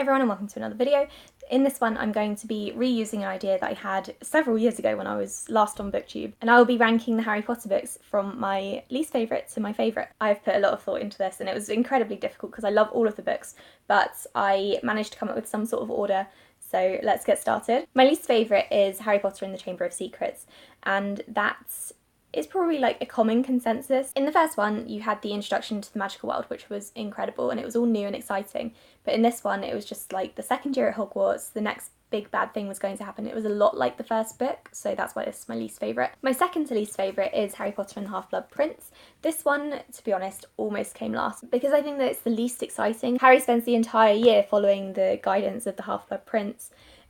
everyone and welcome to another video. In this one I'm going to be reusing an idea that I had several years ago when I was last on BookTube, and I will be ranking the Harry Potter books from my least favourite to my favourite. I've put a lot of thought into this and it was incredibly difficult because I love all of the books, but I managed to come up with some sort of order, so let's get started. My least favourite is Harry Potter and the Chamber of Secrets, and that's probably like a common consensus. In the first one you had the introduction to the magical world, which was incredible and it was all new and exciting, but in this one it was just like the second year at Hogwarts, the next big bad thing was going to happen. It was a lot like the first book, so that's why this is my least favourite. My second to least favourite is Harry Potter and the Half-Blood Prince. This one, to be honest, almost came last because I think that it's the least exciting. Harry spends the entire year following the guidance of the Half-Blood Prince,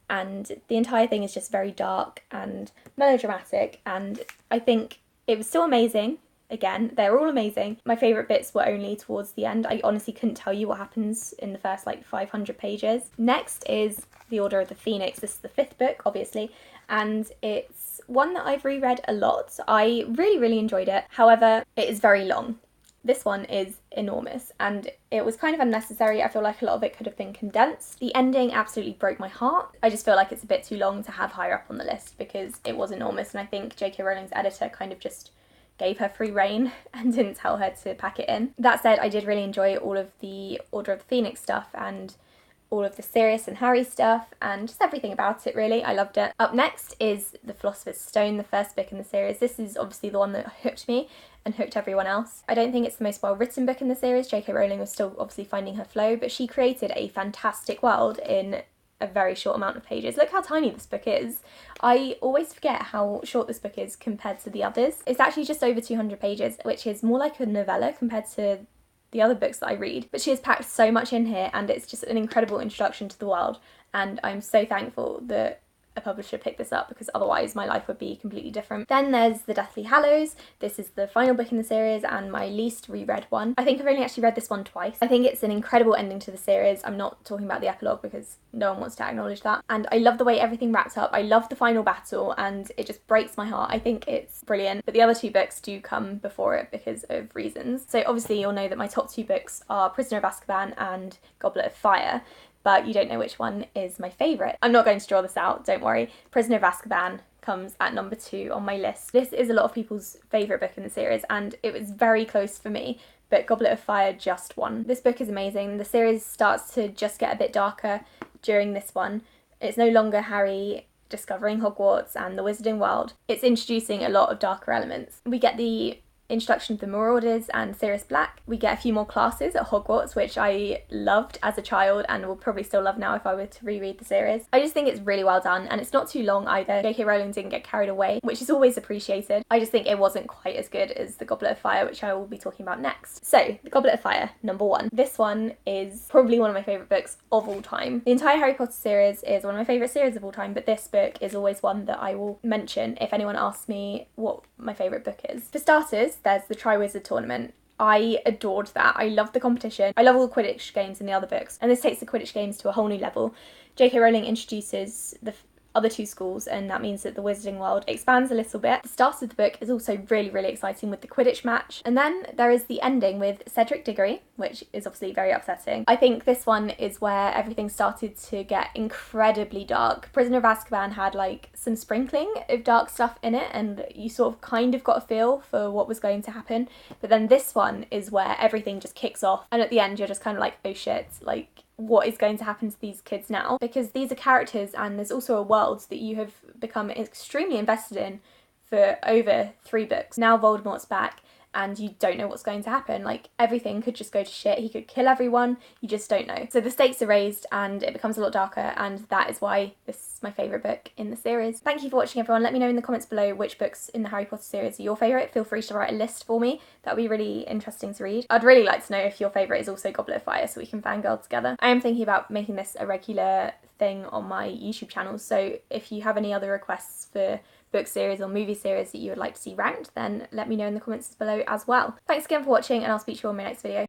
and the entire thing is just very dark and melodramatic, and I think it was still amazing. Again, they're all amazing. My favourite bits were only towards the end. I honestly couldn't tell you what happens in the first like 500 pages. Next is The Order of the Phoenix. This is the fifth book, obviously, and it's one that I've reread a lot. I really enjoyed it. However, it is very long. This one is enormous and it was kind of unnecessary. I feel like a lot of it could have been condensed. The ending absolutely broke my heart. I just feel like it's a bit too long to have higher up on the list because it was enormous, and I think J.K. Rowling's editor kind of just gave her free rein and didn't tell her to pack it in. That said, I did really enjoy all of the Order of the Phoenix stuff and all of the Sirius and Harry stuff and just everything about it, really. I loved it. Up next is The Philosopher's Stone, the first book in the series. This is obviously the one that hooked me and hooked everyone else. I don't think it's the most well-written book in the series. J.K. Rowling was still obviously finding her flow, but she created a fantastic world in a very short amount of pages. Look how tiny this book is. I always forget how short this book is compared to the others. It's actually just over 200 pages, which is more like a novella compared to the other books that I read, but she has packed so much in here and it's just an incredible introduction to the world, and I'm so thankful that a publisher picked this up because otherwise my life would be completely different. Then there's The Deathly Hallows. This is the final book in the series and my least reread one. I think I've only actually read this one twice. I think it's an incredible ending to the series. I'm not talking about the epilogue because no one wants to acknowledge that. And I love the way everything wrapped up. I love the final battle and it just breaks my heart. I think it's brilliant. But the other two books do come before it because of reasons. So obviously you'll know that my top two books are Prisoner of Azkaban and Goblet of Fire, but you don't know which one is my favourite. I'm not going to draw this out, don't worry. Prisoner of Azkaban comes at number 2 on my list. This is a lot of people's favourite book in the series and it was very close for me, but Goblet of Fire just won. This book is amazing. The series starts to just get a bit darker during this one. It's no longer Harry discovering Hogwarts and the Wizarding World. It's introducing a lot of darker elements. We get the introduction of the Marauders and Sirius Black. We get a few more classes at Hogwarts, which I loved as a child and will probably still love now if I were to reread the series. I just think it's really well done and it's not too long either. J.K. Rowling didn't get carried away, which is always appreciated. I just think it wasn't quite as good as the Goblet of Fire, which I will be talking about next. So, the Goblet of Fire, number 1. This one is probably one of my favourite books of all time. The entire Harry Potter series is one of my favourite series of all time, but this book is always one that I will mention if anyone asks me what my favourite book is. For starters, there's the Triwizard Tournament. I adored that. I love the competition. I love all the Quidditch games in the other books, and this takes the Quidditch games to a whole new level. J.K. Rowling introduces the other two schools, and that means that the Wizarding World expands a little bit. The start of the book is also really exciting with the Quidditch match, and then there is the ending with Cedric Diggory, which is obviously very upsetting. I think this one is where everything started to get incredibly dark. Prisoner of Azkaban had like some sprinkling of dark stuff in it, and you sort of kind of got a feel for what was going to happen, but then this one is where everything just kicks off, and at the end you're just kind of like, oh shit, like what is going to happen to these kids now? Because these are characters and there's also a world that you have become extremely invested in for over 3 books. Now Voldemort's back and you don't know what's going to happen. Like, everything could just go to shit. He could kill everyone. You just don't know. So the stakes are raised and it becomes a lot darker, and that is why this is my favourite book in the series. Thank you for watching, everyone. Let me know in the comments below which books in the Harry Potter series are your favourite. Feel free to write a list for me. That would be really interesting to read. I'd really like to know if your favourite is also Goblet of Fire so we can fangirl together. I am thinking about making this a regular thing on my YouTube channel, so if you have any other requests for book series or movie series that you would like to see ranked, then let me know in the comments below as well. Thanks again for watching, and I'll speak to you on my next video.